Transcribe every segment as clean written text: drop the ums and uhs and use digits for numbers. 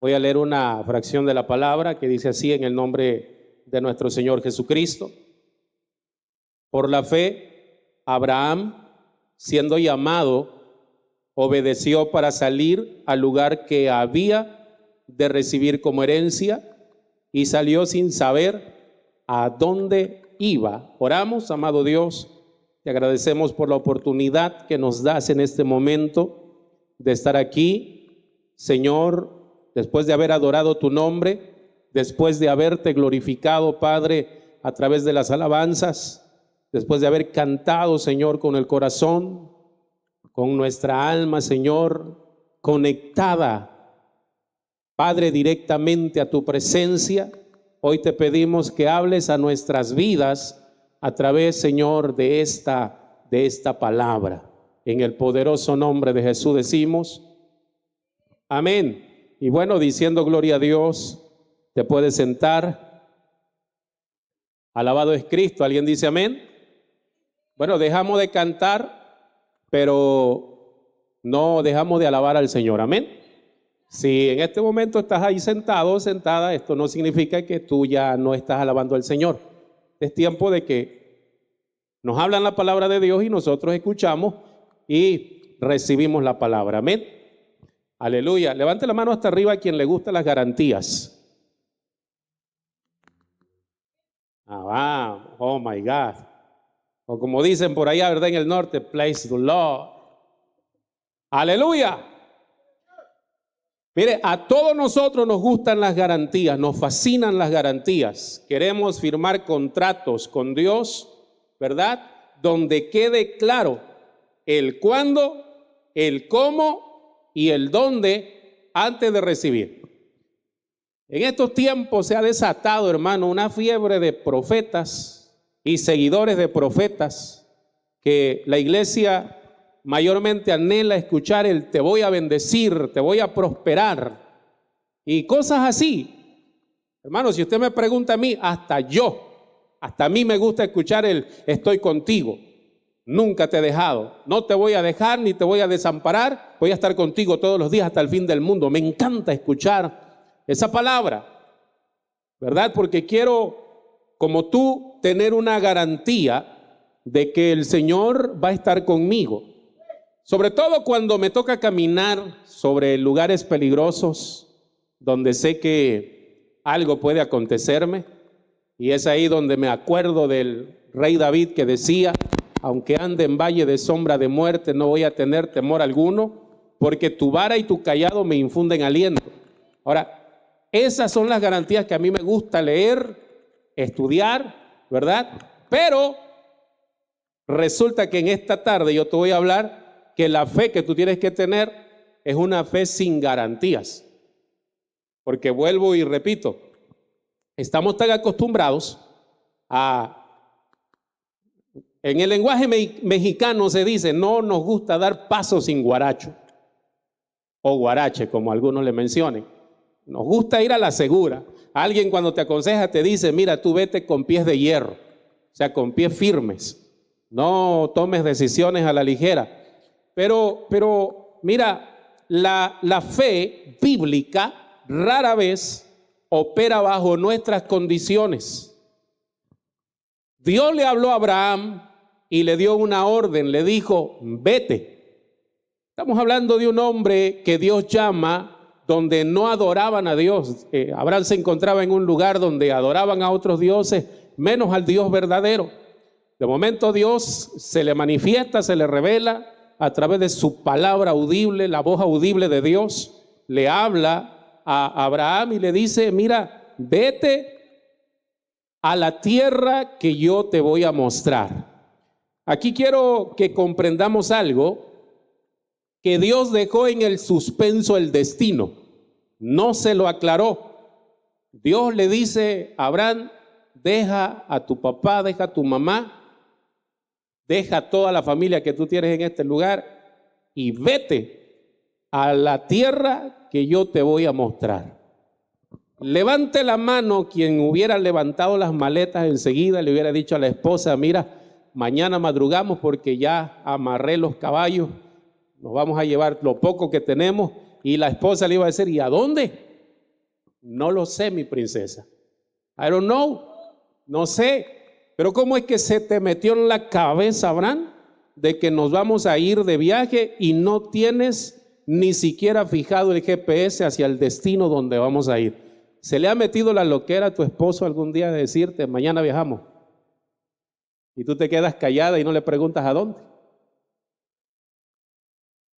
Voy a leer una fracción de la palabra que dice así: en el nombre de nuestro Señor Jesucristo. Por la fe, Abraham, siendo llamado, obedeció para salir al lugar que había de recibir como herencia y salió sin saber a dónde iba. Oramos, amado Dios, te agradecemos por la oportunidad que nos das en este momento de estar aquí, Señor, después de haber adorado tu nombre, después de haberte glorificado, Padre, a través de las alabanzas, después de haber cantado, Señor, con el corazón, con nuestra alma, Señor, conectada, Padre, directamente a tu presencia. Hoy te pedimos que hables a nuestras vidas a través, Señor, de esta palabra. En el poderoso nombre de Jesús decimos amén. Y bueno, diciendo gloria a Dios, te puedes sentar. Alabado es Cristo. ¿Alguien dice amén? Bueno, dejamos de cantar, pero no dejamos de alabar al Señor. Amén. Si en este momento estás ahí sentado o sentada, esto no significa que tú ya no estás alabando al Señor. Es tiempo de que nos hablan la palabra de Dios y nosotros escuchamos y recibimos la palabra. Amén. Aleluya. Levante la mano hasta arriba a quien le gustan las garantías. Vamos. Oh my God. O como dicen por allá, ¿verdad? En el norte, praise the Lord. Aleluya. Mire, a todos nosotros nos gustan las garantías, nos fascinan las garantías. Queremos firmar contratos con Dios, ¿verdad? Donde quede claro el cuándo, el cómo y el dónde antes de recibir. En estos tiempos se ha desatado, hermano, una fiebre de profetas y seguidores de profetas que la iglesia mayormente anhela escuchar el te voy a bendecir, te voy a prosperar y cosas así. Hermano, si usted me pregunta a mí, hasta a mí me gusta escuchar el estoy contigo, nunca te he dejado, no te voy a dejar ni te voy a desamparar, voy a estar contigo todos los días hasta el fin del mundo. Me encanta escuchar esa palabra, ¿verdad? Porque quiero, como tú, tener una garantía de que el Señor va a estar conmigo. Sobre todo cuando me toca caminar sobre lugares peligrosos donde sé que algo puede acontecerme, y es ahí donde me acuerdo del rey David que decía: aunque ande en valle de sombra de muerte, no voy a tener temor alguno, porque tu vara y tu cayado me infunden aliento. Ahora, esas son las garantías que a mí me gusta leer, estudiar, ¿verdad? Pero resulta que en esta tarde yo te voy a hablar que la fe que tú tienes que tener es una fe sin garantías. Porque vuelvo y repito, estamos tan acostumbrados en el lenguaje mexicano se dice, no nos gusta dar paso sin guaracho o guarache, como algunos le mencionen. Nos gusta ir a la segura. Alguien cuando te aconseja te dice, mira, tú vete con pies de hierro, o sea, con pies firmes. No tomes decisiones a la ligera. Pero mira, la fe bíblica rara vez opera bajo nuestras condiciones. Dios le habló a Abraham y le dio una orden, le dijo, vete. Estamos hablando de un hombre que Dios llama donde no adoraban a Dios. Abraham se encontraba en un lugar donde adoraban a otros dioses, menos al Dios verdadero. De momento Dios se le manifiesta, se le revela a través de su palabra audible, la voz audible de Dios. Le habla a Abraham y le dice, mira, vete a la tierra que yo te voy a mostrar. Aquí quiero que comprendamos algo, que Dios dejó en el suspenso el destino, no se lo aclaró. Dios le dice a Abraham, deja a tu papá, deja a tu mamá, deja a toda la familia que tú tienes en este lugar y vete a la tierra que yo te voy a mostrar. Levante la mano quien hubiera levantado las maletas enseguida, le hubiera dicho a la esposa, mira, mañana madrugamos porque ya amarré los caballos, nos vamos a llevar lo poco que tenemos. Y la esposa le iba a decir, ¿y a dónde? No lo sé, mi princesa. I don't know. No sé. Pero ¿cómo es que se te metió en la cabeza, Abraham, de que nos vamos a ir de viaje y no tienes ni siquiera fijado el GPS hacia el destino donde vamos a ir? ¿Se le ha metido la loquera a tu esposo algún día de decirte, mañana viajamos? Y tú te quedas callada y no le preguntas a dónde.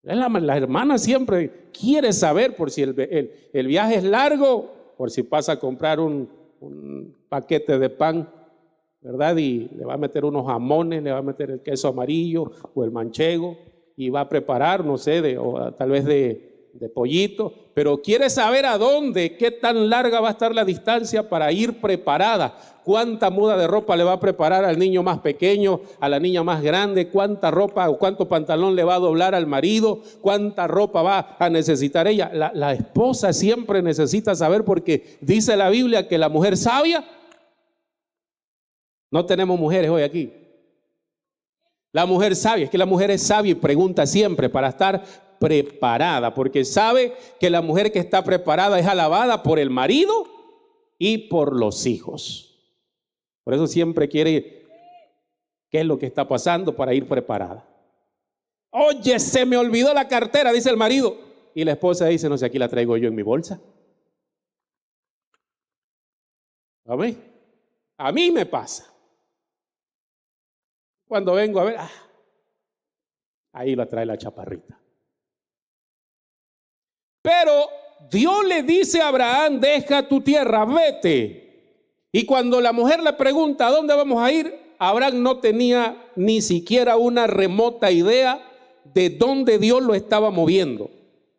La hermana siempre quiere saber por si el viaje es largo, por si pasa a comprar un paquete de pan, ¿verdad? Y le va a meter unos jamones, le va a meter el queso amarillo o el manchego y va a preparar, no sé, o tal vez de pollito, pero quiere saber a dónde, qué tan larga va a estar la distancia para ir preparada, cuánta muda de ropa le va a preparar al niño más pequeño, a la niña más grande, cuánta ropa o cuánto pantalón le va a doblar al marido, cuánta ropa va a necesitar ella. La esposa siempre necesita saber, porque dice la Biblia que la mujer sabia, no tenemos mujeres hoy aquí. La mujer sabia, es que la mujer es sabia y pregunta siempre para estar preparada, porque sabe que la mujer que está preparada es alabada por el marido y por los hijos. Por eso siempre quiere qué es lo que está pasando para ir preparada. Oye, se me olvidó la cartera, dice el marido. Y la esposa dice, no sé, aquí la traigo yo en mi bolsa. A mí me pasa. Cuando vengo a ver, ahí la trae la chaparrita. Pero Dios le dice a Abraham, deja tu tierra, vete. Y cuando la mujer le pregunta a dónde vamos a ir, Abraham no tenía ni siquiera una remota idea de dónde Dios lo estaba moviendo.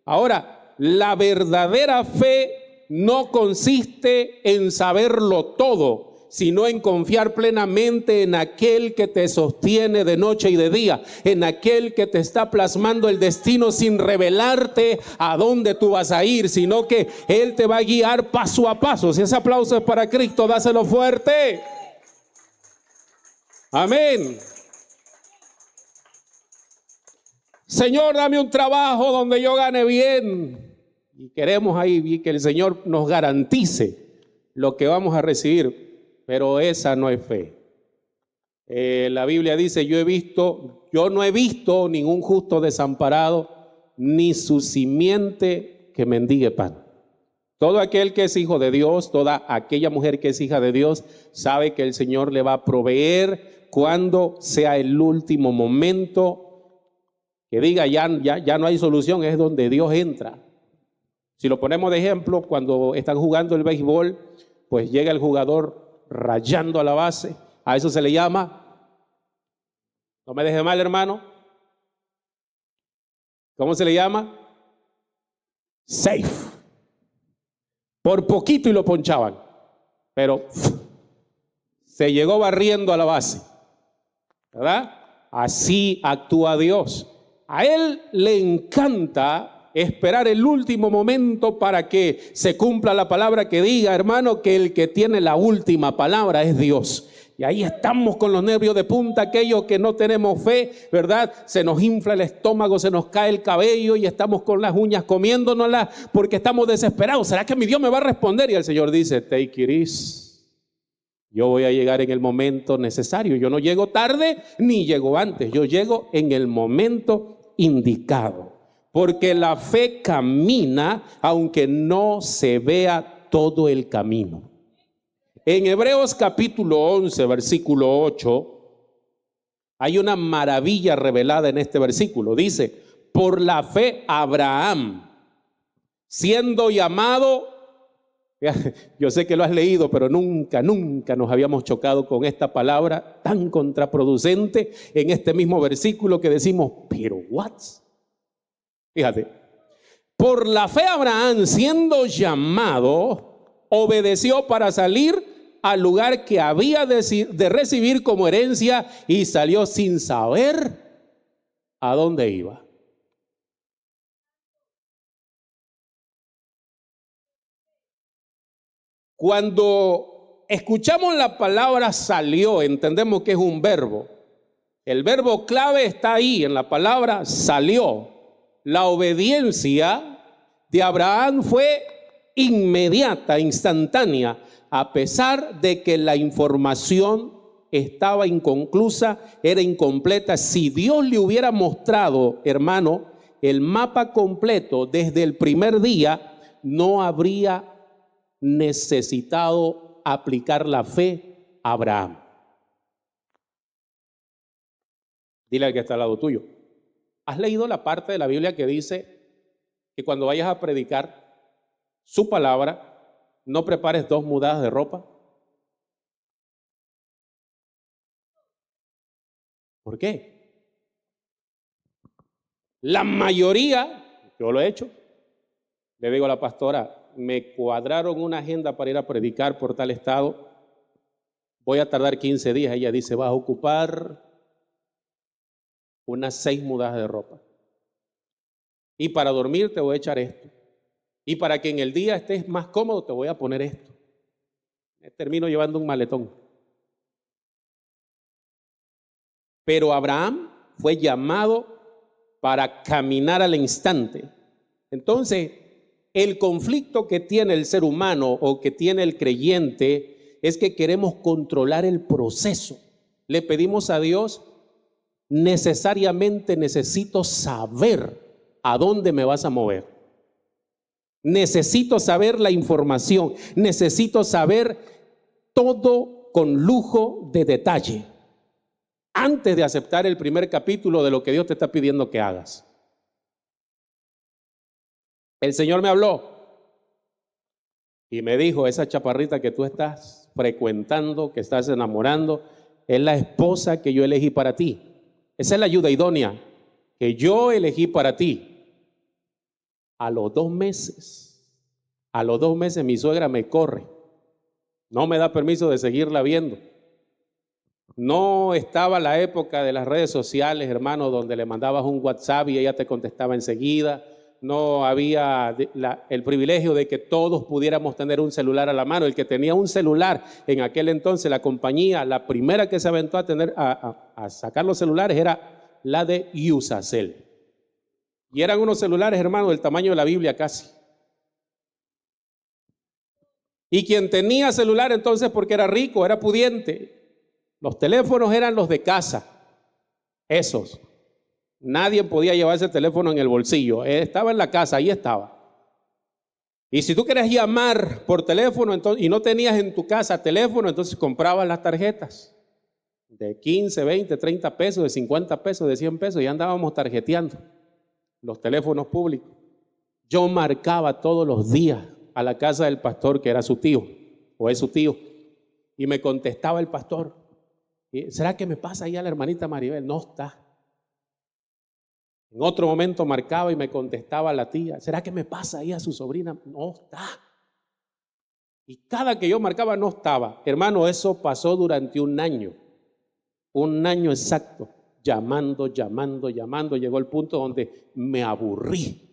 Ahora, la verdadera fe no consiste en saberlo todo, sino en confiar plenamente en aquel que te sostiene de noche y de día, en aquel que te está plasmando el destino sin revelarte a dónde tú vas a ir, sino que Él te va a guiar paso a paso. Si ese aplauso es para Cristo, dáselo fuerte. Amén. Señor, dame un trabajo donde yo gane bien. Y queremos ahí que el Señor nos garantice lo que vamos a recibir. Pero esa no es fe. La Biblia dice, yo no he visto ningún justo desamparado, ni su simiente que mendigue pan. Todo aquel que es hijo de Dios, toda aquella mujer que es hija de Dios, sabe que el Señor le va a proveer cuando sea el último momento, que diga ya no hay solución, es donde Dios entra. Si lo ponemos de ejemplo, cuando están jugando el béisbol, pues llega el jugador rayando a la base, a eso se le llama, no me deje mal, hermano, ¿cómo se le llama? Safe. Por poquito y lo ponchaban, pero se llegó barriendo a la base, ¿verdad? Así actúa Dios. A Él le encanta esperar el último momento para que se cumpla la palabra que diga, hermano, que el que tiene la última palabra es Dios. Y ahí estamos con los nervios de punta, aquellos que no tenemos fe, ¿verdad? Se nos infla el estómago, se nos cae el cabello y estamos con las uñas comiéndonoslas porque estamos desesperados. ¿Será que mi Dios me va a responder? Y el Señor dice, take it easy. Yo voy a llegar en el momento necesario. Yo no llego tarde ni llego antes. Yo llego en el momento indicado. Porque la fe camina aunque no se vea todo el camino. En Hebreos capítulo 11, versículo 8, hay una maravilla revelada en este versículo. Dice, por la fe Abraham, siendo llamado, yo sé que lo has leído, pero nunca nos habíamos chocado con esta palabra tan contraproducente en este mismo versículo que decimos, pero ¿what? Fíjate, por la fe Abraham, siendo llamado, obedeció para salir al lugar que había de recibir como herencia y salió sin saber a dónde iba. Cuando escuchamos la palabra salió, entendemos que es un verbo. El verbo clave está ahí en la palabra salió. La obediencia de Abraham fue inmediata, instantánea, a pesar de que la información estaba inconclusa, era incompleta. Si Dios le hubiera mostrado, hermano, el mapa completo desde el primer día, no habría necesitado aplicar la fe a Abraham. Dile al que está al lado tuyo: ¿has leído la parte de la Biblia que dice que cuando vayas a predicar su palabra, no prepares 2 mudadas de ropa? ¿Por qué? La mayoría, yo lo he hecho, le digo a la pastora: me cuadraron una agenda para ir a predicar por tal estado, voy a tardar 15 días. Ella dice: vas a ocupar unas 6 mudadas de ropa. Y para dormir te voy a echar esto. Y para que en el día estés más cómodo te voy a poner esto. Termino llevando un maletón. Pero Abraham fue llamado para caminar al instante. Entonces, el conflicto que tiene el ser humano o que tiene el creyente es que queremos controlar el proceso. Le pedimos a Dios: necesariamente necesito saber a dónde me vas a mover. Necesito saber la información. Necesito saber todo con lujo de detalle antes de aceptar el primer capítulo de lo que Dios te está pidiendo que hagas. El Señor me habló y me dijo: esa chaparrita que tú estás frecuentando, que estás enamorando, es la esposa que yo elegí para ti. Esa es la ayuda idónea que yo elegí para ti. A los 2 meses mi suegra me corre. No me da permiso de seguirla viendo. No estaba la época de las redes sociales, hermano, donde le mandabas un WhatsApp y ella te contestaba enseguida. No había el privilegio de que todos pudiéramos tener un celular a la mano. El que tenía un celular en aquel entonces, la compañía, la primera que se aventó a sacar los celulares era la de Usacell. Y eran unos celulares, hermano, del tamaño de la Biblia casi. Y quien tenía celular entonces, porque era rico, era pudiente, los teléfonos eran los de casa, esos. Nadie podía llevar ese teléfono en el bolsillo, estaba en la casa, ahí estaba. Y si tú querías llamar por teléfono entonces, y no tenías en tu casa teléfono, entonces comprabas las tarjetas de 15, 20, 30 pesos, de 50 pesos, de 100 pesos, y andábamos tarjeteando los teléfonos públicos. Yo marcaba todos los días a la casa del pastor, que era su tío, o es su tío, y me contestaba el pastor: ¿será que me pasa ahí a la hermanita Maribel? No está. En otro momento marcaba y me contestaba la tía: ¿será que me pasa ahí a su sobrina? No está. Y cada que yo marcaba no estaba. Hermano, eso pasó durante un año exacto, llamando. Llegó el punto donde me aburrí,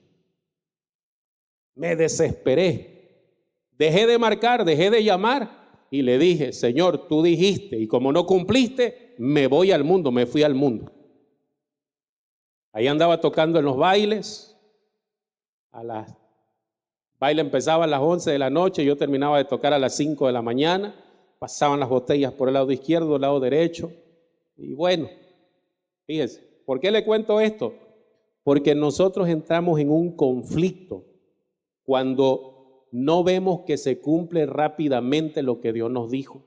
me desesperé, dejé de marcar, dejé de llamar y le dije: Señor, tú dijiste, y como no cumpliste, me voy al mundo. Me fui al mundo. Ahí andaba tocando en los bailes. Baile empezaba a las 11 de la noche, yo terminaba de tocar a las 5 de la mañana. Pasaban las botellas por el lado izquierdo, el lado derecho. Y bueno, fíjese, ¿por qué le cuento esto? Porque nosotros entramos en un conflicto cuando no vemos que se cumple rápidamente lo que Dios nos dijo,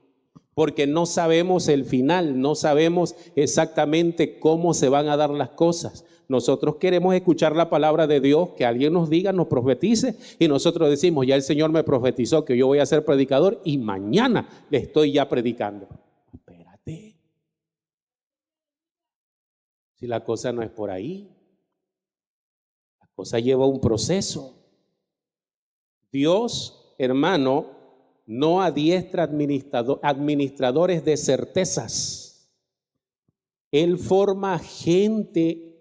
porque no sabemos el final, no sabemos exactamente cómo se van a dar las cosas. Nosotros queremos escuchar la palabra de Dios, que alguien nos diga, nos profetice, y nosotros decimos: ya el Señor me profetizó que yo voy a ser predicador y mañana le estoy ya predicando. Espérate, si la cosa no es por ahí, la cosa lleva un proceso. Dios, hermano, no adiestra administradores de certezas. Él forma gente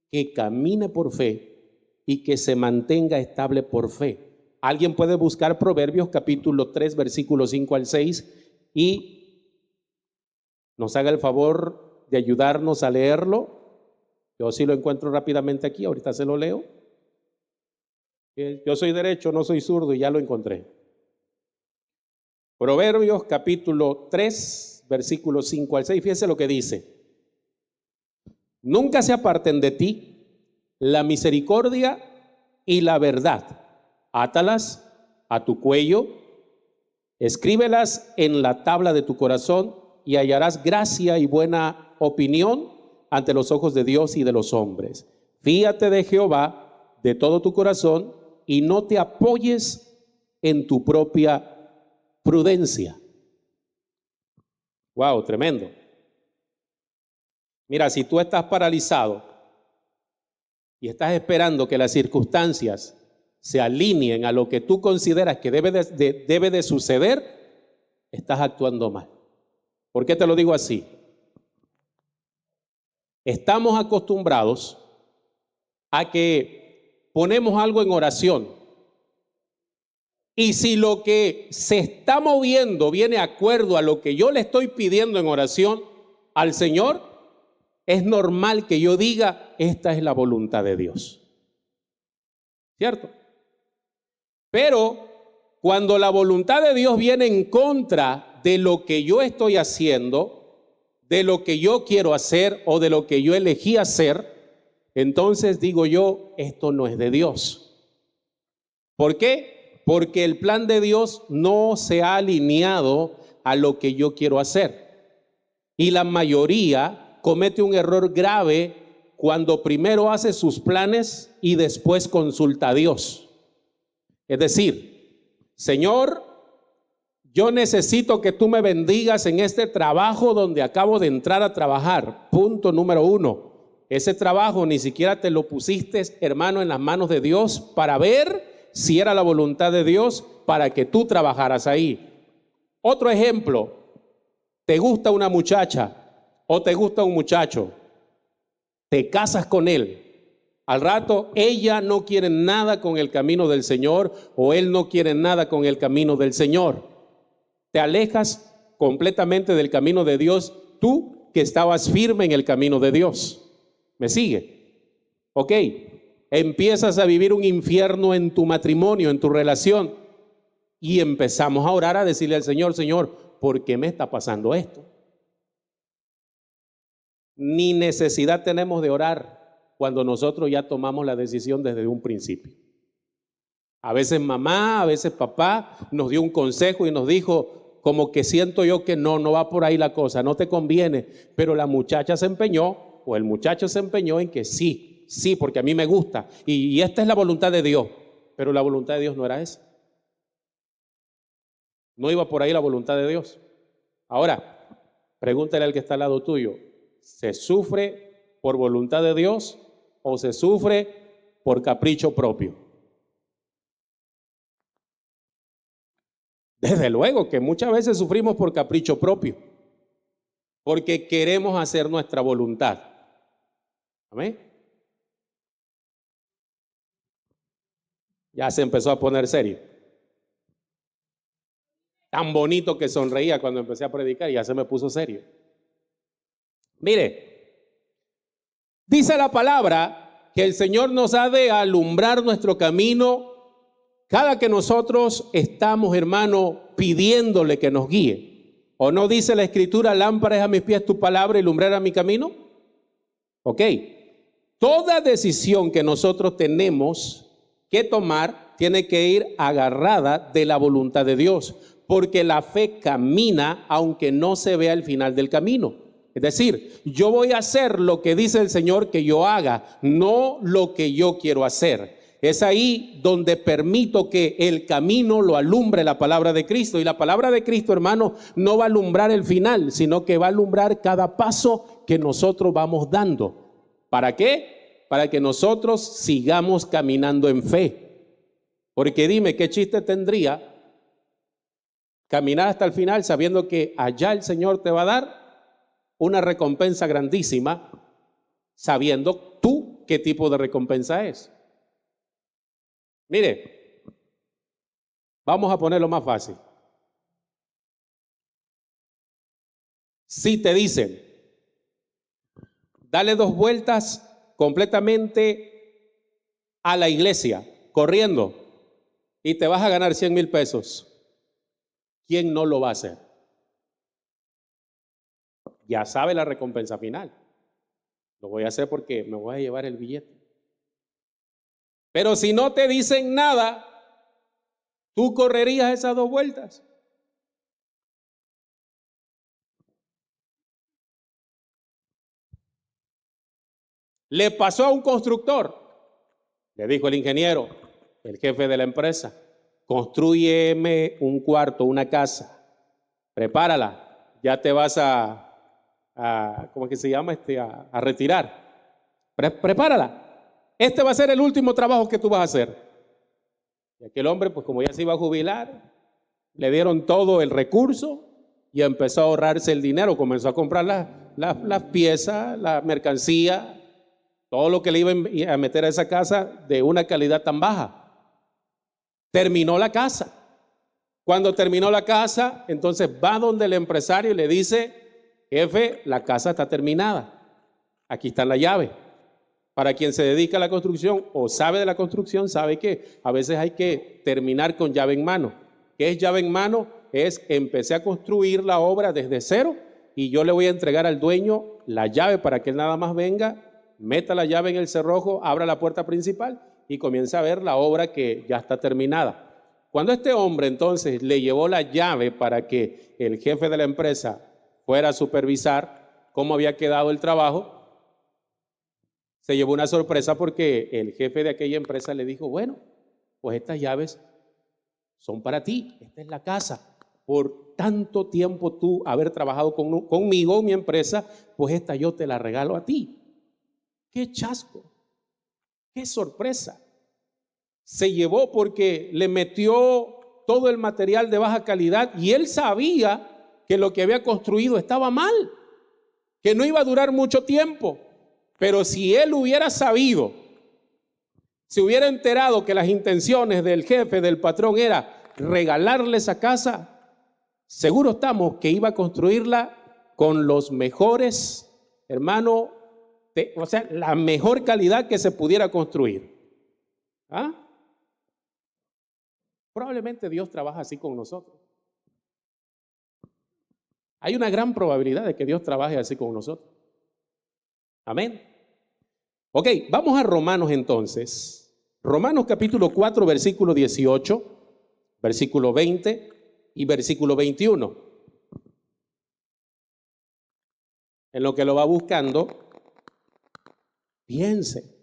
que camine por fe y que se mantenga estable por fe. Alguien puede buscar Proverbios capítulo 3, versículos 5 al 6 y nos haga el favor de ayudarnos a leerlo. Yo sí lo encuentro rápidamente aquí, ahorita se lo leo. Yo soy derecho, no soy zurdo y ya lo encontré. Proverbios capítulo 3, versículos 5 al 6. Fíjense lo que dice. Nunca se aparten de ti la misericordia y la verdad. Átalas a tu cuello, escríbelas en la tabla de tu corazón y hallarás gracia y buena opinión ante los ojos de Dios y de los hombres. Fíate de Jehová de todo tu corazón y no te apoyes en tu propia prudencia. Wow, tremendo. Mira, si tú estás paralizado y estás esperando que las circunstancias se alineen a lo que tú consideras que debe de suceder, estás actuando mal. ¿Por qué te lo digo así? Estamos acostumbrados a que ponemos algo en oración y si lo que se está moviendo viene de acuerdo a lo que yo le estoy pidiendo en oración al Señor, es normal que yo diga, esta es la voluntad de Dios. ¿Cierto? Pero cuando la voluntad de Dios viene en contra de lo que yo estoy haciendo, de lo que yo quiero hacer o de lo que yo elegí hacer, entonces digo yo, esto no es de Dios. ¿Por qué? Porque el plan de Dios no se ha alineado a lo que yo quiero hacer. Y la mayoría comete un error grave cuando primero hace sus planes y después consulta a Dios. Es decir, Señor, yo necesito que tú me bendigas en este trabajo donde acabo de entrar a trabajar. Punto número 1. Ese trabajo ni siquiera te lo pusiste, hermano, en las manos de Dios para ver si era la voluntad de Dios para que tú trabajaras ahí. Otro ejemplo, te gusta una muchacha o te gusta un muchacho, te casas con él. Al rato ella no quiere nada con el camino del Señor o él no quiere nada con el camino del Señor. Te alejas completamente del camino de Dios, tú que estabas firme en el camino de Dios. ¿Me sigue? Ok, empiezas a vivir un infierno en tu matrimonio, en tu relación y empezamos a orar, a decirle al Señor, Señor, ¿por qué me está pasando esto? Ni necesidad tenemos de orar cuando nosotros ya tomamos la decisión desde un principio. A veces mamá, a veces papá nos dio un consejo y nos dijo, como que siento yo que no va por ahí la cosa, no te conviene, pero la muchacha se empeñó o el muchacho se empeñó en que sí, porque a mí me gusta y esta es la voluntad de Dios, pero la voluntad de Dios no era esa. No iba por ahí la voluntad de Dios. Ahora, pregúntale al que está al lado tuyo, ¿se sufre por voluntad de Dios o se sufre por capricho propio? Desde luego que muchas veces sufrimos por capricho propio, porque queremos hacer nuestra voluntad. ¿Amén? Ya se empezó a poner serio. Tan bonito que sonreía cuando empecé a predicar y ya se me puso serio. Mire, dice la palabra que el Señor nos ha de alumbrar nuestro camino cada que nosotros estamos, hermano, pidiéndole que nos guíe. ¿O no dice la Escritura, lámpara es a mis pies tu palabra y lumbrera mi camino? Ok, toda decisión que nosotros tenemos que tomar tiene que ir agarrada de la voluntad de Dios, porque la fe camina aunque no se vea el final del camino. Es decir, yo voy a hacer lo que dice el Señor que yo haga, no lo que yo quiero hacer. Es ahí donde permito que el camino lo alumbre la palabra de Cristo. Y la palabra de Cristo, hermano, no va a alumbrar el final, sino que va a alumbrar cada paso que nosotros vamos dando. ¿Para qué? Para que nosotros sigamos caminando en fe. Porque dime, ¿qué chiste tendría caminar hasta el final sabiendo que allá el Señor te va a dar una recompensa grandísima, sabiendo tú qué tipo de recompensa es? Mire, vamos a ponerlo más fácil. Si te dicen, dale 2 vueltas completamente a la iglesia, corriendo, y te vas a ganar 100,000 pesos. ¿Quién no lo va a hacer? Ya sabe la recompensa final. Lo voy a hacer porque me voy a llevar el billete. Pero si no te dicen nada, ¿tú correrías esas 2 vueltas? Le pasó a un constructor. Le dijo el ingeniero, el jefe de la empresa: constrúyeme un cuarto, una casa, prepárala, ya te vas ¿cómo es que se llama? A retirar. Prepárala. Este va a ser el último trabajo que tú vas a hacer. Y aquel hombre, pues como ya se iba a jubilar, le dieron todo el recurso y empezó a ahorrarse el dinero. Comenzó a comprar las piezas, la mercancía, todo lo que le iba a meter a esa casa de una calidad tan baja. Terminó la casa. Cuando terminó la casa, entonces va donde el empresario y le dice: jefe, la casa está terminada. Aquí está la llave. Para quien se dedica a la construcción o sabe de la construcción, sabe que a veces hay que terminar con llave en mano. ¿Qué es llave en mano? Es: empecé a construir la obra desde cero y yo le voy a entregar al dueño la llave para que él nada más venga, meta la llave en el cerrojo, abra la puerta principal y comienza a ver la obra que ya está terminada. Cuando este hombre entonces le llevó la llave para que el jefe de la empresa fuera a supervisar cómo había quedado el trabajo, se llevó una sorpresa porque el jefe de aquella empresa le dijo: bueno, pues estas llaves son para ti, esta es la casa. Por tanto tiempo tú haber trabajado conmigo, mi empresa, pues esta yo te la regalo a ti. ¡Qué chasco! ¡Qué sorpresa! Se llevó porque le metió todo el material de baja calidad y él sabía que lo que había construido estaba mal, que no iba a durar mucho tiempo. Pero si él hubiera sabido, se hubiera enterado que las intenciones del jefe, del patrón, era regalarle esa casa, seguro estamos que iba a construirla con los mejores, hermano, o sea, la mejor calidad que se pudiera construir. ¿Ah? Probablemente Dios trabaja así con nosotros. Hay una gran probabilidad de que Dios trabaje así con nosotros. Amén. Ok, vamos a Romanos entonces. Romanos capítulo 4, versículo 18, versículo 20 y versículo 21. En lo que lo va buscando, piense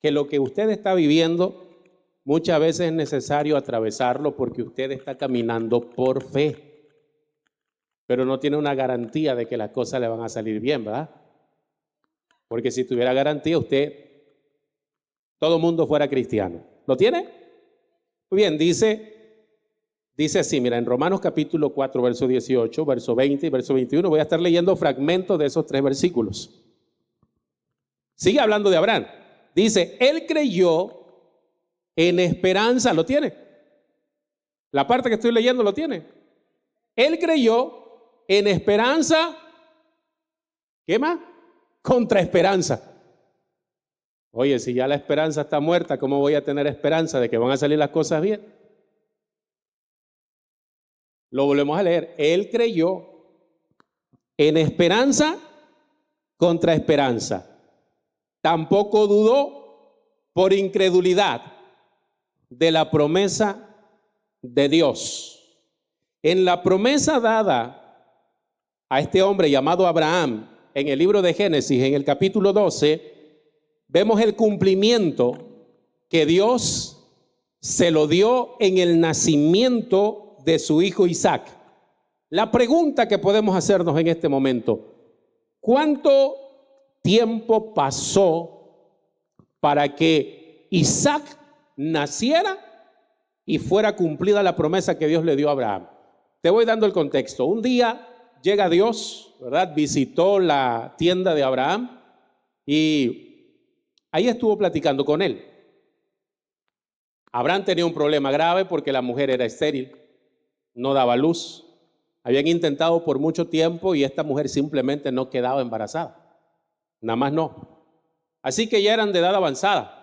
que lo que usted está viviendo muchas veces es necesario atravesarlo porque usted está caminando por fe, pero no tiene una garantía de que las cosas le van a salir bien, ¿verdad? Porque si tuviera garantía, todo mundo fuera cristiano. ¿Lo tiene? Muy bien, dice así, mira, en Romanos capítulo 4, verso 18, verso 20 y verso 21, voy a estar leyendo fragmentos de esos 3 versículos. Sigue hablando de Abraham. Dice: él creyó en esperanza. ¿Lo tiene? La parte que estoy leyendo, ¿lo tiene? Él creyó en esperanza. ¿Qué más? Contra esperanza. Oye, si ya la esperanza está muerta, ¿cómo voy a tener esperanza de que van a salir las cosas bien? Lo volvemos a leer. Él creyó en esperanza contra esperanza. Tampoco dudó por incredulidad de la promesa de Dios. En la promesa dada a este hombre llamado Abraham, en el libro de Génesis, en el capítulo 12, vemos el cumplimiento que Dios se lo dio en el nacimiento de su hijo Isaac. La pregunta que podemos hacernos en este momento: ¿cuánto tiempo pasó para que Isaac naciera y fuera cumplida la promesa que Dios le dio a Abraham? Te voy dando el contexto. Un día llega Dios, ¿verdad? Visitó la tienda de Abraham y ahí estuvo platicando con él. Abraham tenía un problema grave porque la mujer era estéril, no daba luz. Habían intentado por mucho tiempo y esta mujer simplemente no quedaba embarazada. Nada más no. Así que ya eran de edad avanzada.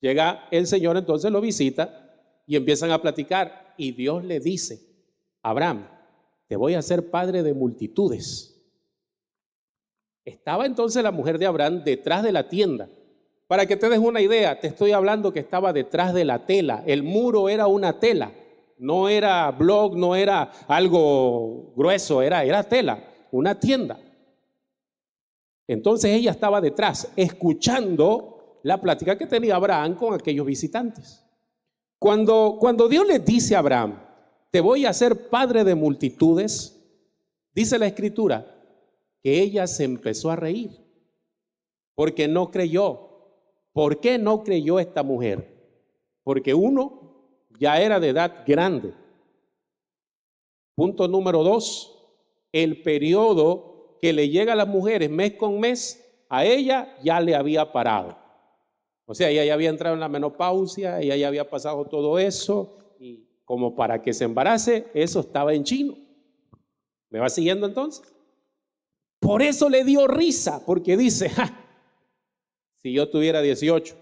Llega el Señor, entonces lo visita y empiezan a platicar. Y Dios le dice: Abraham, te voy a hacer padre de multitudes. Estaba entonces la mujer de Abraham detrás de la tienda. Para que te des una idea, te estoy hablando que estaba detrás de la tela. El muro era una tela, no era bloc, no era algo grueso, era tela, una tienda. Entonces ella estaba detrás, escuchando la plática que tenía Abraham con aquellos visitantes. Cuando Dios le dice a Abraham: te voy a hacer padre de multitudes, dice la Escritura que ella se empezó a reír porque no creyó. ¿Por qué no creyó esta mujer? Porque uno, ya era de edad grande. Punto número 2, el periodo que le llega a las mujeres mes con mes, a ella ya le había parado. O sea, ella ya había entrado en la menopausia, ella ya había pasado todo eso, y como para que se embarace, eso estaba en chino. ¿Me va siguiendo entonces? Por eso le dio risa, porque dice: si yo tuviera 18,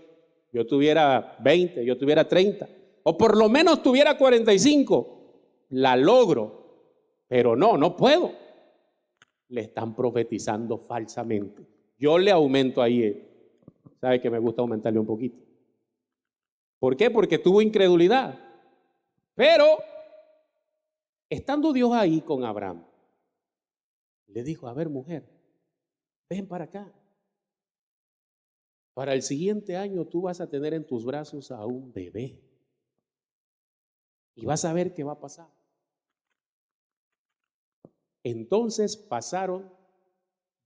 yo tuviera 20, yo tuviera 30, o por lo menos tuviera 45, la logro, pero no puedo. Le están profetizando falsamente. Yo le aumento ahí, sabe que me gusta aumentarle un poquito. ¿Por qué? Porque tuvo incredulidad. Pero estando Dios ahí con Abraham, le dijo: a ver, mujer, ven para acá. Para el siguiente año tú vas a tener en tus brazos a un bebé. Y vas a ver qué va a pasar. Entonces pasaron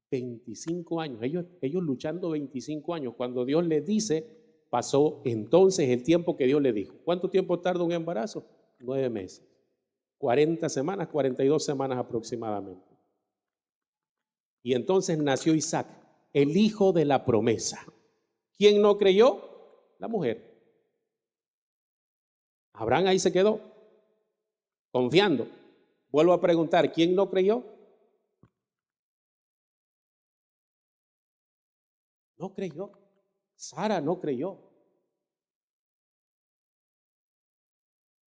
25 años. Ellos luchando 25 años. Cuando Dios les dice, pasó entonces el tiempo que Dios le dijo. ¿Cuánto tiempo tarda un embarazo? 9 meses. 40 semanas, 42 semanas aproximadamente. Y entonces nació Isaac, el hijo de la promesa. ¿Quién no creyó? La mujer. Abraham ahí se quedó, confiando. Vuelvo a preguntar, ¿quién no creyó? No creyó. Sara no creyó.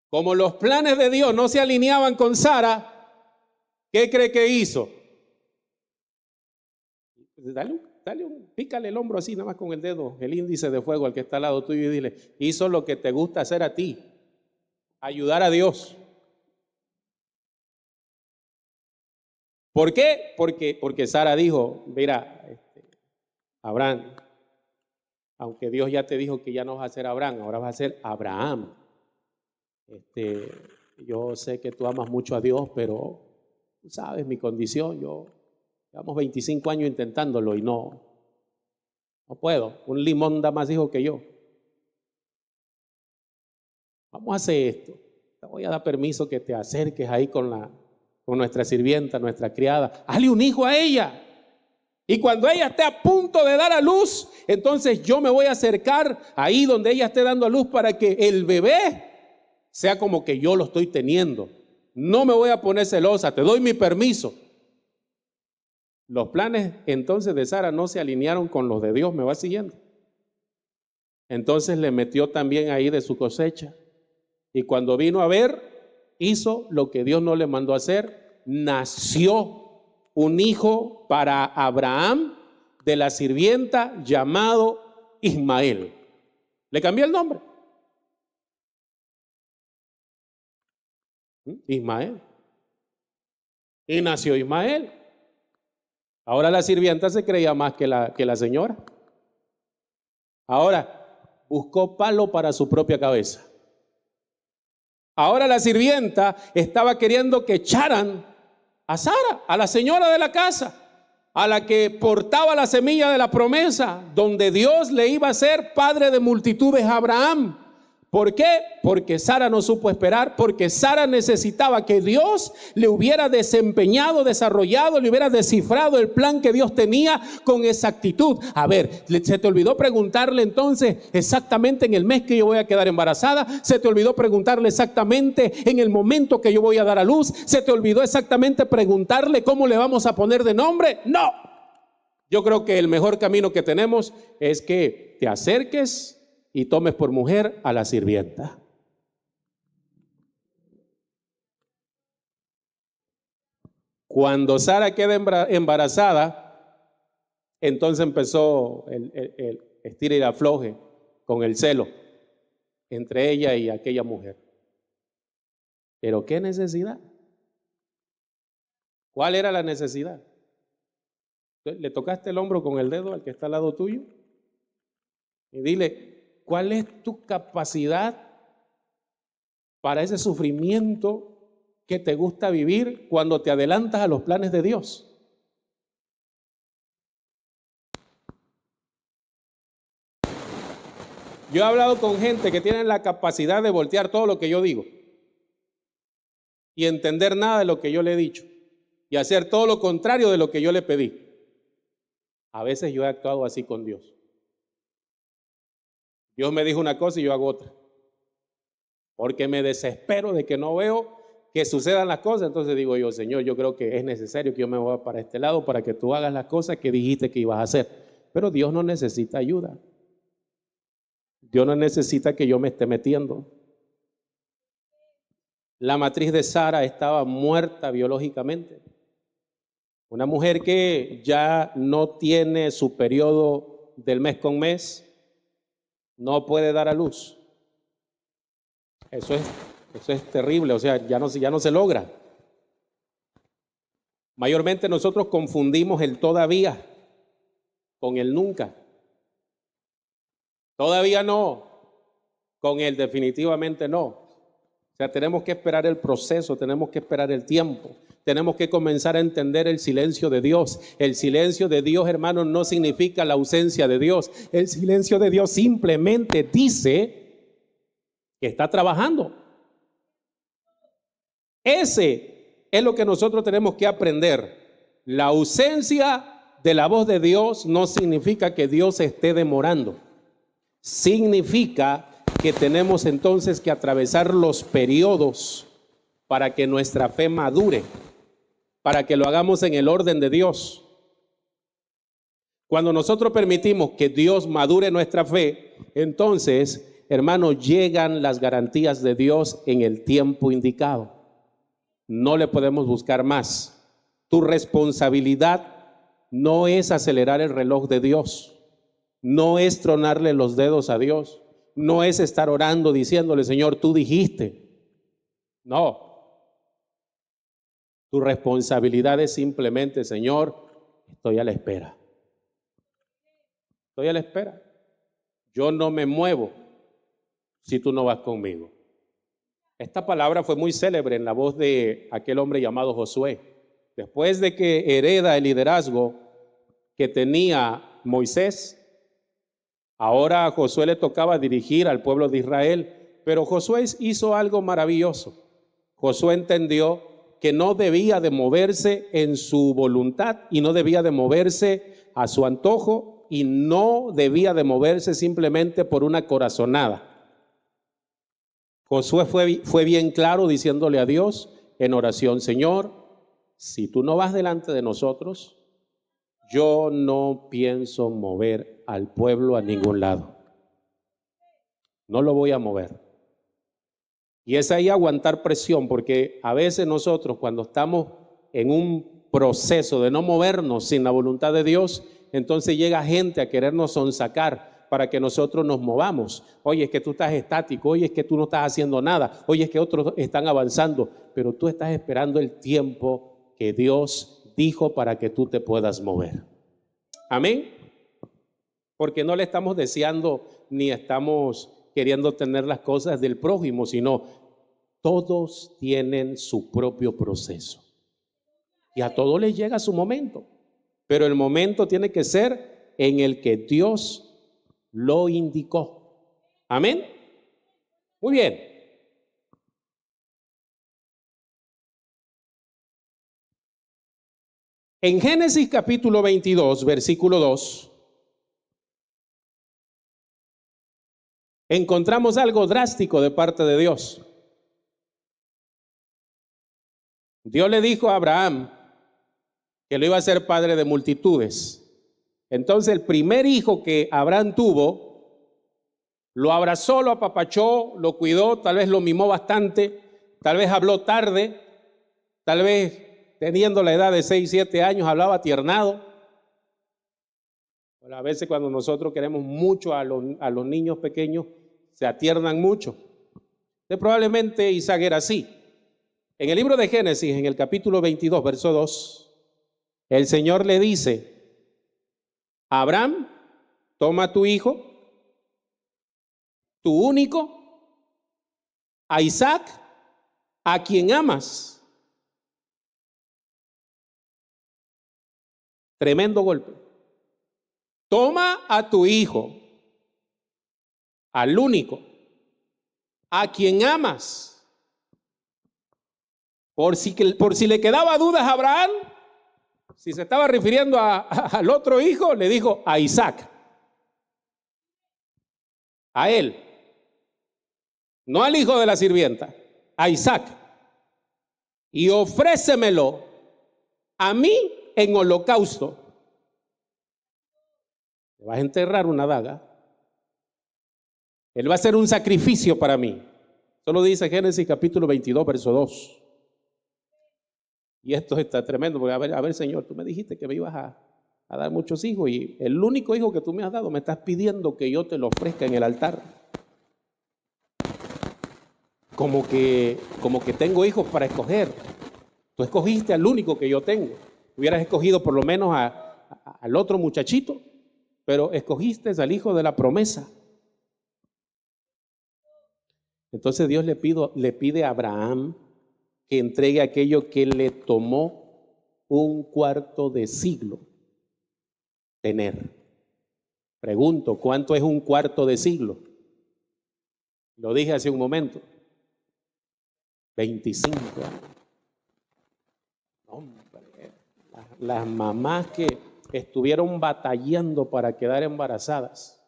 Como los planes de Dios no se alineaban con Sara, ¿qué cree que hizo? Pícale el hombro así, nada más con el dedo, el índice de fuego al que está al lado tuyo, y dile: hizo lo que te gusta hacer a ti, ayudar a Dios. ¿Por qué? Porque Sara dijo: mira, Abraham, aunque Dios ya te dijo que ya no vas a ser Abraham, ahora vas a ser Abraham. Yo sé que tú amas mucho a Dios, pero tú sabes mi condición. Llevamos 25 años intentándolo y no puedo. Un limón da más hijo que yo. Vamos a hacer esto. Te voy a dar permiso que te acerques ahí con nuestra sirvienta, nuestra criada. Hazle un hijo a ella. Y cuando ella esté a punto de dar a luz, entonces yo me voy a acercar ahí donde ella esté dando a luz para que el bebé sea como que yo lo estoy teniendo. No me voy a poner celosa, te doy mi permiso. Los planes entonces de Sara no se alinearon con los de Dios, ¿me va siguiendo? Entonces le metió también ahí de su cosecha. Y cuando vino a ver, hizo lo que Dios no le mandó a hacer. Nació un hijo para Abraham de la sirvienta llamado Ismael. Le cambió el nombre. Ismael. Y nació Ismael. Ahora la sirvienta se creía más que la señora. Ahora buscó palo para su propia cabeza. Ahora la sirvienta estaba queriendo que echaran a Sara, a la señora de la casa, a la que portaba la semilla de la promesa, donde Dios le iba a ser padre de multitudes a Abraham. ¿Por qué? Porque Sara no supo esperar, porque Sara necesitaba que Dios le hubiera desempeñado, desarrollado, le hubiera descifrado el plan que Dios tenía con exactitud. A ver, ¿se te olvidó preguntarle entonces exactamente en el mes que yo voy a quedar embarazada? ¿Se te olvidó preguntarle exactamente en el momento que yo voy a dar a luz? ¿Se te olvidó exactamente preguntarle cómo le vamos a poner de nombre? No. Yo creo que el mejor camino que tenemos es que te acerques y tomes por mujer a la sirvienta. Cuando Sara queda embarazada, entonces empezó el estira y afloje con el celo entre ella y aquella mujer. Pero ¿qué necesidad? ¿Cuál era la necesidad? Le tocaste el hombro con el dedo al que está al lado tuyo y dile, ¿cuál es tu capacidad para ese sufrimiento que te gusta vivir cuando te adelantas a los planes de Dios? Yo he hablado con gente que tiene la capacidad de voltear todo lo que yo digo y entender nada de lo que yo le he dicho y hacer todo lo contrario de lo que yo le pedí. A veces yo he actuado así con Dios. Dios me dijo una cosa y yo hago otra, porque me desespero de que no veo que sucedan las cosas. Entonces digo yo, Señor, yo creo que es necesario que yo me vaya para este lado para que tú hagas las cosas que dijiste que ibas a hacer. Pero Dios no necesita ayuda. Dios no necesita que yo me esté metiendo. La matriz de Sara estaba muerta biológicamente. Una mujer que ya no tiene su periodo del mes con mes, no puede dar a luz. Eso es terrible, o sea, ya no se logra. Mayormente nosotros confundimos el todavía con el nunca. Todavía no, con el definitivamente no. O sea, tenemos que esperar el proceso, tenemos que esperar el tiempo. Tenemos que comenzar a entender el silencio de Dios. El silencio de Dios, hermanos, no significa la ausencia de Dios. El silencio de Dios simplemente dice que está trabajando. Ese es lo que nosotros tenemos que aprender. La ausencia de la voz de Dios no significa que Dios se esté demorando. Significa que tenemos entonces que atravesar los periodos para que nuestra fe madure, para que lo hagamos en el orden de Dios. Cuando nosotros permitimos que Dios madure nuestra fe, entonces, hermanos, llegan las garantías de Dios en el tiempo indicado. No le podemos buscar más. Tu responsabilidad no es acelerar el reloj de Dios, no es tronarle los dedos a Dios, no es estar orando diciéndole, Señor, tú dijiste. No. Tu responsabilidad es simplemente, Señor, estoy a la espera. Estoy a la espera. Yo no me muevo si tú no vas conmigo. Esta palabra fue muy célebre en la voz de aquel hombre llamado Josué. Después de que hereda el liderazgo que tenía Moisés, ahora a Josué le tocaba dirigir al pueblo de Israel, pero Josué hizo algo maravilloso. Josué entendió que no debía de moverse en su voluntad y no debía de moverse a su antojo y no debía de moverse simplemente por una corazonada. Josué fue bien claro diciéndole a Dios en oración, Señor, si tú no vas delante de nosotros, yo no pienso mover al pueblo a ningún lado. No lo voy a mover. Y es ahí aguantar presión, porque a veces nosotros cuando estamos en un proceso de no movernos sin la voluntad de Dios, entonces llega gente a querernos sonsacar para que nosotros nos movamos. Oye, es que tú estás estático, oye, es que tú no estás haciendo nada, oye, es que otros están avanzando, pero tú estás esperando el tiempo que Dios dijo para que tú te puedas mover. Amén. Porque no le estamos deseando ni estamos queriendo tener las cosas del prójimo, sino todos tienen su propio proceso. Y a todos les llega su momento, pero el momento tiene que ser en el que Dios lo indicó. Amén. Muy bien. En Génesis capítulo 22, versículo 2, encontramos algo drástico de parte de Dios. Dios le dijo a Abraham que lo iba a hacer padre de multitudes. Entonces el primer hijo que Abraham tuvo Lo abrazó, lo apapachó, lo cuidó, tal vez lo mimó bastante, tal vez habló tarde, tal vez teniendo la edad de 6, 7 años hablaba tiernado. A veces cuando nosotros queremos mucho a los niños pequeños, se atiernan mucho. Entonces, probablemente Isaac era así. En el libro de Génesis, en el capítulo 22, verso 2, el Señor le dice: Abraham, toma a tu hijo, tu único, a Isaac, a quien amas. Tremendo golpe. Toma a tu hijo, al único, a quien amas. Por si le quedaba dudas a Abraham, si se estaba refiriendo al otro hijo, le dijo a Isaac, a él, no al hijo de la sirvienta, a Isaac, y ofrécemelo a mí en holocausto. Le vas a enterrar una daga. Él va a hacer un sacrificio para mí. Solo dice Génesis capítulo 22, verso 2. Y esto está tremendo, porque a ver, Señor, tú me dijiste que me ibas a dar muchos hijos, y el único hijo que tú me has dado me estás pidiendo que yo te lo ofrezca en el altar. Como que tengo hijos para escoger. Tú escogiste al único que yo tengo. Hubieras escogido por lo menos al otro muchachito, pero escogiste al hijo de la promesa. Entonces Dios le pide a Abraham que entregue aquello que le tomó un cuarto de siglo tener. Pregunto, ¿cuánto es un cuarto de siglo? Lo dije hace un momento. 25 años. Hombre, las mamás que estuvieron batallando para quedar embarazadas.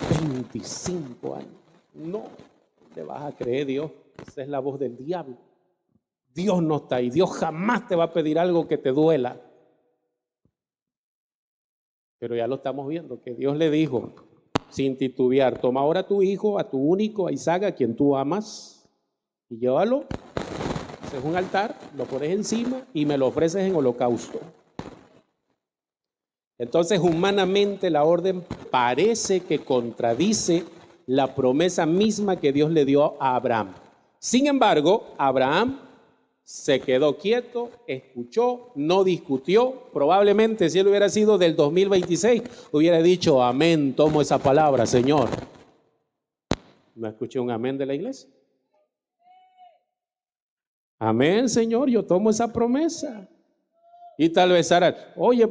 25 años. No te vas a creer, Dios. Esa es la voz del diablo. Dios no está ahí. Dios jamás te va a pedir algo que te duela. Pero ya lo estamos viendo, que Dios le dijo, sin titubear, toma ahora a tu hijo, a tu único, a Isaac, a quien tú amas, y llévalo, haces un altar, lo pones encima y me lo ofreces en holocausto. Entonces, humanamente, la orden parece que contradice la promesa misma que Dios le dio a Abraham. Sin embargo, Abraham se quedó quieto, escuchó, no discutió. Probablemente si él hubiera sido del 2026, hubiera dicho, amén, tomo esa palabra, Señor. ¿No escuché un amén de la iglesia? Amén, Señor, yo tomo esa promesa. Y tal vez Sara, oye,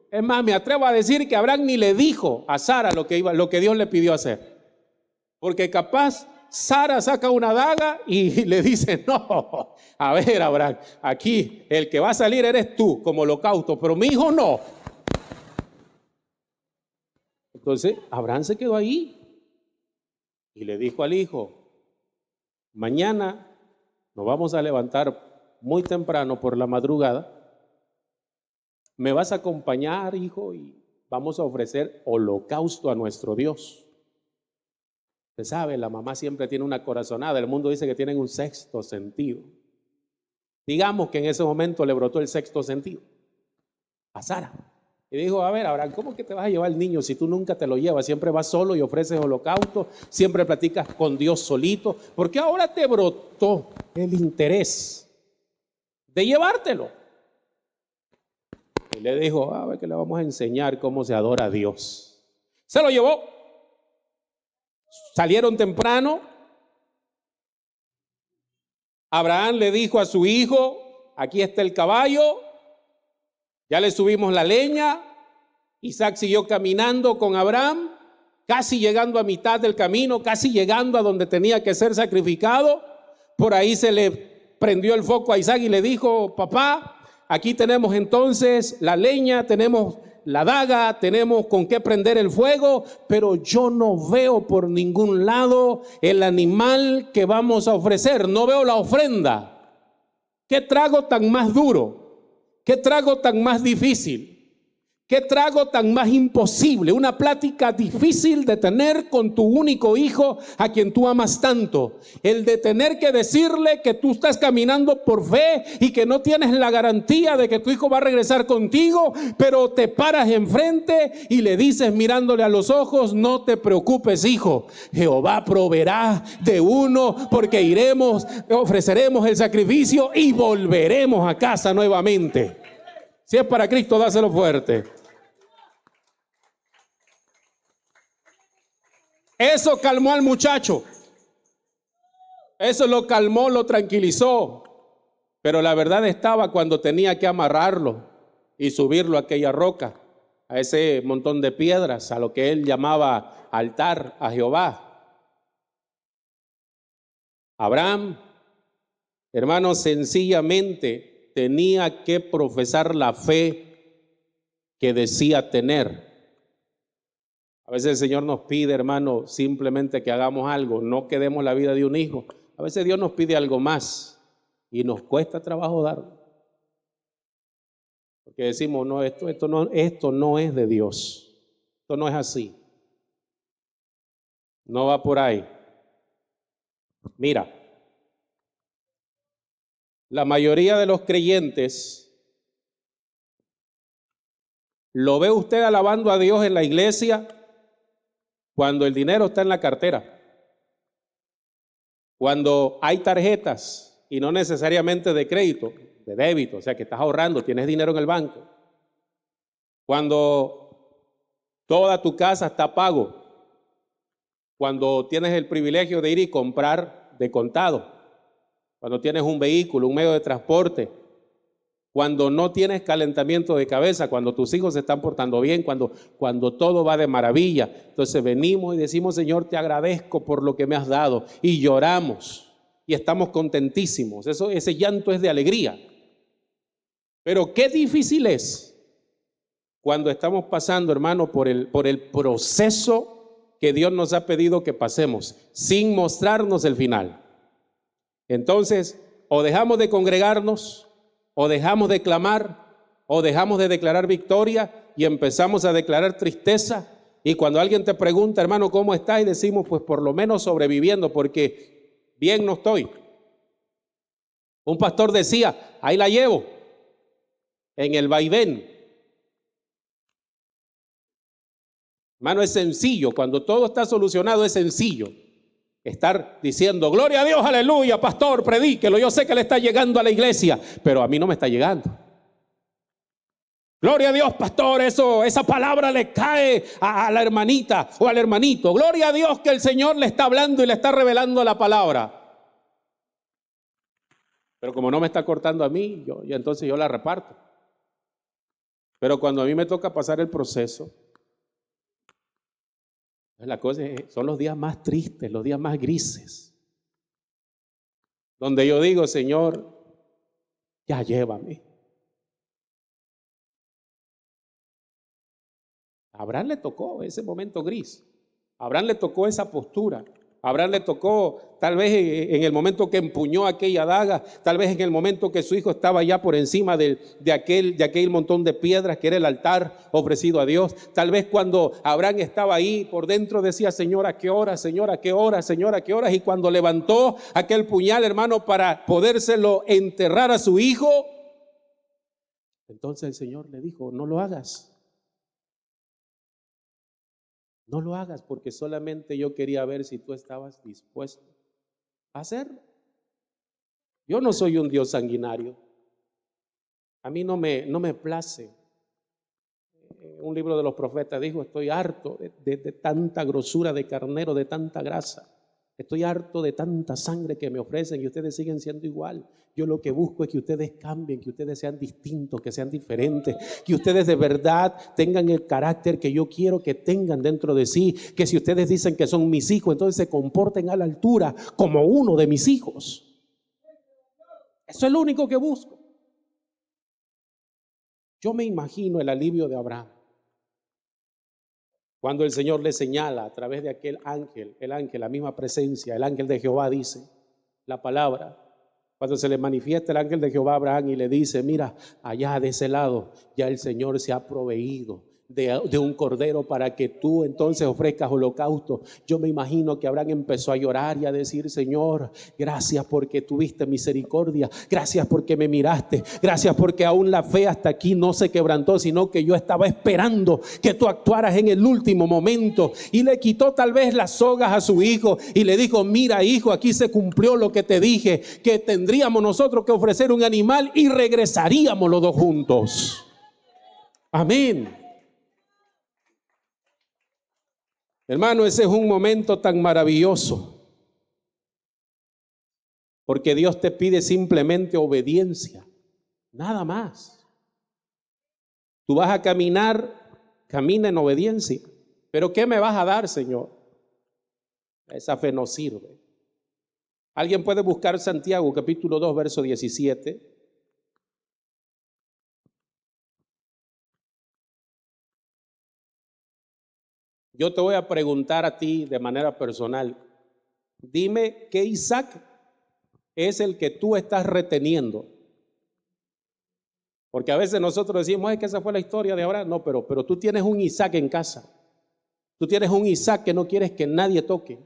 es más, me atrevo a decir que Abraham ni le dijo a Sara lo que Dios le pidió hacer. Porque capaz Sara saca una daga y le dice, no, a ver, Abraham, aquí el que va a salir eres tú como holocausto, pero mi hijo no. Entonces Abraham se quedó ahí y le dijo al hijo, mañana nos vamos a levantar muy temprano por la madrugada, me vas a acompañar, hijo, y vamos a ofrecer holocausto a nuestro Dios. Usted sabe, la mamá siempre tiene una corazonada. El mundo dice que tienen un sexto sentido. Digamos que en ese momento le brotó el sexto sentido a Sara. Y dijo, a ver, Abraham, ¿cómo que te vas a llevar al niño si tú nunca te lo llevas? Siempre vas solo y ofreces holocausto, siempre platicas con Dios solito. ¿Por qué ahora te brotó el interés de llevártelo? Y le dijo, a ver, que le vamos a enseñar cómo se adora a Dios. Se lo llevó. Salieron temprano. Abraham le dijo a su hijo, aquí está el caballo, ya le subimos la leña. Isaac siguió caminando con Abraham, casi llegando a mitad del camino, casi llegando a donde tenía que ser sacrificado. Por ahí se le prendió el foco a Isaac y le dijo, papá, aquí tenemos entonces la leña, tenemos la daga, tenemos con qué prender el fuego, pero yo no veo por ningún lado el animal que vamos a ofrecer, no veo la ofrenda. ¿Qué trago tan más duro? ¿Qué trago tan más difícil? ¿Qué trago tan más imposible? Una plática difícil de tener con tu único hijo a quien tú amas tanto. El de tener que decirle que tú estás caminando por fe y que no tienes la garantía de que tu hijo va a regresar contigo, pero te paras enfrente y le dices mirándole a los ojos: no te preocupes, hijo, Jehová proveerá de uno, porque iremos, ofreceremos el sacrificio y volveremos a casa nuevamente. Si es para Cristo, dáselo fuerte. Eso calmó al muchacho. Eso lo calmó, lo tranquilizó. Pero la verdad estaba cuando tenía que amarrarlo y subirlo a aquella roca, a ese montón de piedras, a lo que él llamaba altar a Jehová. Abraham, hermano, sencillamente tenía que profesar la fe que decía tener. A veces el Señor nos pide, hermano, simplemente que hagamos algo, no que demos la vida de un hijo. A veces Dios nos pide algo más y nos cuesta trabajo darlo. Porque decimos: no, esto no es de Dios. Esto no es así. No va por ahí. Mira, la mayoría de los creyentes, ¿lo ve usted alabando a Dios en la iglesia cuando el dinero está en la cartera? Cuando hay tarjetas y no necesariamente de crédito, de débito, o sea que estás ahorrando, tienes dinero en el banco. Cuando toda tu casa está pago. Cuando tienes el privilegio de ir y comprar de contado. Cuando tienes un vehículo, un medio de transporte. Cuando no tienes calentamiento de cabeza, cuando tus hijos se están portando bien, cuando todo va de maravilla. Entonces venimos y decimos: Señor, te agradezco por lo que me has dado. Y lloramos y estamos contentísimos. Ese llanto es de alegría. Pero qué difícil es cuando estamos pasando, hermano, por el proceso que Dios nos ha pedido que pasemos, sin mostrarnos el final. Entonces, o dejamos de congregarnos, o dejamos de clamar, o dejamos de declarar victoria y empezamos a declarar tristeza. Y cuando alguien te pregunta: hermano, ¿cómo estás? Y decimos: pues por lo menos sobreviviendo, porque bien no estoy. Un pastor decía: ahí la llevo, en el vaivén. Hermano, es sencillo, cuando todo está solucionado es sencillo estar diciendo: gloria a Dios, aleluya, pastor, predíquelo, yo sé que le está llegando a la iglesia, pero a mí no me está llegando. Gloria a Dios, pastor, esa palabra le cae a la hermanita o al hermanito. Gloria a Dios que el Señor le está hablando y le está revelando la palabra. Pero como no me está cortando a mí, entonces yo la reparto. Pero cuando a mí me toca pasar el proceso, la cosa son los días más tristes, los días más grises, donde yo digo: Señor, ya llévame. A Abraham le tocó ese momento gris. A Abraham le tocó esa postura. A Abraham le tocó tal vez en el momento que empuñó aquella daga, tal vez en el momento que su hijo estaba ya por encima de aquel montón de piedras que era el altar ofrecido a Dios. Tal vez cuando Abraham estaba ahí por dentro decía: Señor, ¿a qué hora? Señor, ¿a qué hora? Señor, ¿a qué horas? Y cuando levantó aquel puñal, hermano, para podérselo enterrar a su hijo, entonces el Señor le dijo: no lo hagas. No lo hagas, porque solamente yo quería ver si tú estabas dispuesto a hacerlo. Yo no soy un Dios sanguinario. A mí no me place. Un libro de los profetas dijo: estoy harto de tanta grosura de carnero, de tanta grasa. Estoy harto de tanta sangre que me ofrecen y ustedes siguen siendo igual. Yo lo que busco es que ustedes cambien, que ustedes sean distintos, que sean diferentes, que ustedes de verdad tengan el carácter que yo quiero que tengan dentro de sí, que si ustedes dicen que son mis hijos, entonces se comporten a la altura como uno de mis hijos. Eso es lo único que busco. Yo me imagino el alivio de Abraham cuando el Señor le señala a través de aquel ángel, el ángel, la misma presencia, el ángel de Jehová dice la palabra: Cuando se le manifiesta el ángel de Jehová a Abraham y le dice, mira, allá de ese lado ya el Señor se ha proveído de un cordero para que tú entonces ofrezcas holocausto. Yo me imagino que Abraham empezó a llorar y a decir, Señor, gracias porque tuviste misericordia, gracias porque me miraste, gracias porque aún la fe hasta aquí no se quebrantó, sino que yo estaba esperando que tú actuaras en el último momento. Y le quitó tal vez las sogas a su hijo y le dijo, mira hijo, aquí se cumplió lo que te dije, que tendríamos nosotros que ofrecer un animal y regresaríamos los dos juntos. Amén. Hermano, ese es un momento tan maravilloso, porque Dios te pide simplemente obediencia, nada más. Tú vas a caminar, camina en obediencia. ¿Pero qué me vas a dar, Señor? Esa fe no sirve. ¿Alguien puede buscar Santiago capítulo 2, verso 17? Yo te voy a preguntar a ti de manera personal. Dime qué Isaac es el que tú estás reteniendo. Porque a veces nosotros decimos, es que esa fue la historia de Abraham. No, pero tú tienes un Isaac en casa. Tú tienes un Isaac que no quieres que nadie toque.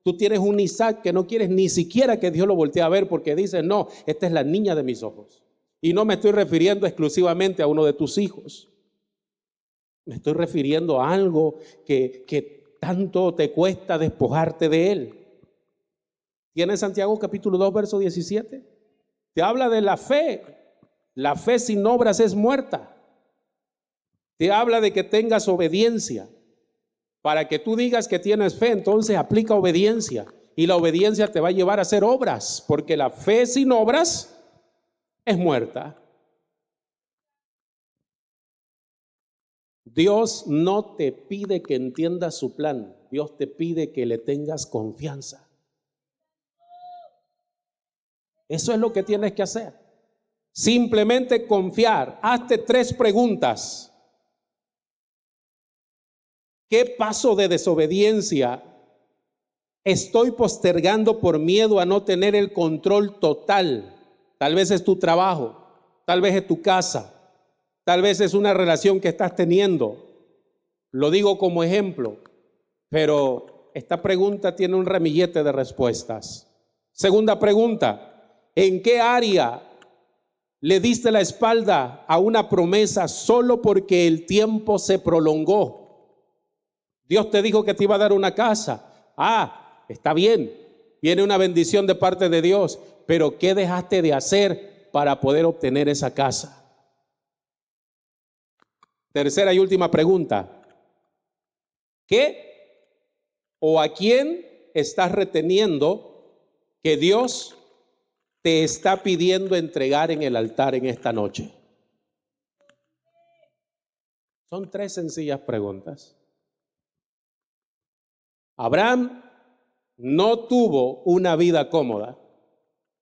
Tú tienes un Isaac que no quieres ni siquiera que Dios lo voltee a ver, porque dices, no, esta es la niña de mis ojos. Y no me estoy refiriendo exclusivamente a uno de tus hijos. Me estoy refiriendo a algo que tanto te cuesta despojarte de él. ¿Tienes Santiago capítulo 2, verso 17? Te habla de la fe. La fe sin obras es muerta. Te habla de que tengas obediencia. Para que tú digas que tienes fe, entonces aplica obediencia. Y la obediencia te va a llevar a hacer obras, porque la fe sin obras es muerta. Dios no te pide que entiendas su plan. Dios te pide que le tengas confianza. Eso es lo que tienes que hacer. Simplemente confiar. Hazte 3 preguntas. ¿Qué paso de desobediencia estoy postergando por miedo a no tener el control total? Tal vez es tu trabajo, tal vez es tu casa, tal vez es una relación que estás teniendo. Lo digo como ejemplo, pero esta pregunta tiene un ramillete de respuestas. Segunda pregunta, ¿en qué área le diste la espalda a una promesa solo porque el tiempo se prolongó? Dios te dijo que te iba a dar una casa. Está bien, viene una bendición de parte de Dios, pero ¿qué dejaste de hacer para poder obtener esa casa? Tercera y última pregunta. ¿Qué o a quién estás reteniendo que Dios te está pidiendo entregar en el altar en esta noche? Son 3 sencillas preguntas. Abraham no tuvo una vida cómoda,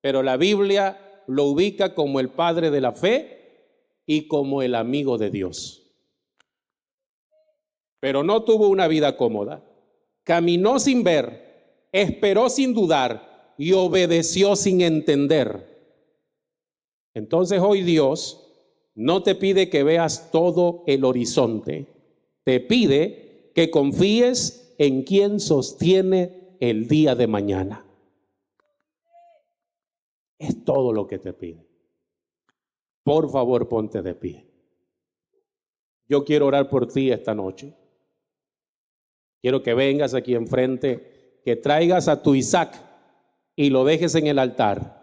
pero la Biblia lo ubica como el padre de la fe y como el amigo de Dios. Pero no tuvo una vida cómoda. Caminó sin ver, esperó sin dudar y obedeció sin entender. Entonces hoy Dios no te pide que veas todo el horizonte. Te pide que confíes en quien sostiene el día de mañana. Es todo lo que te pide. Por favor, ponte de pie. Yo quiero orar por ti esta noche. Quiero que vengas aquí enfrente, que traigas a tu Isaac y lo dejes en el altar.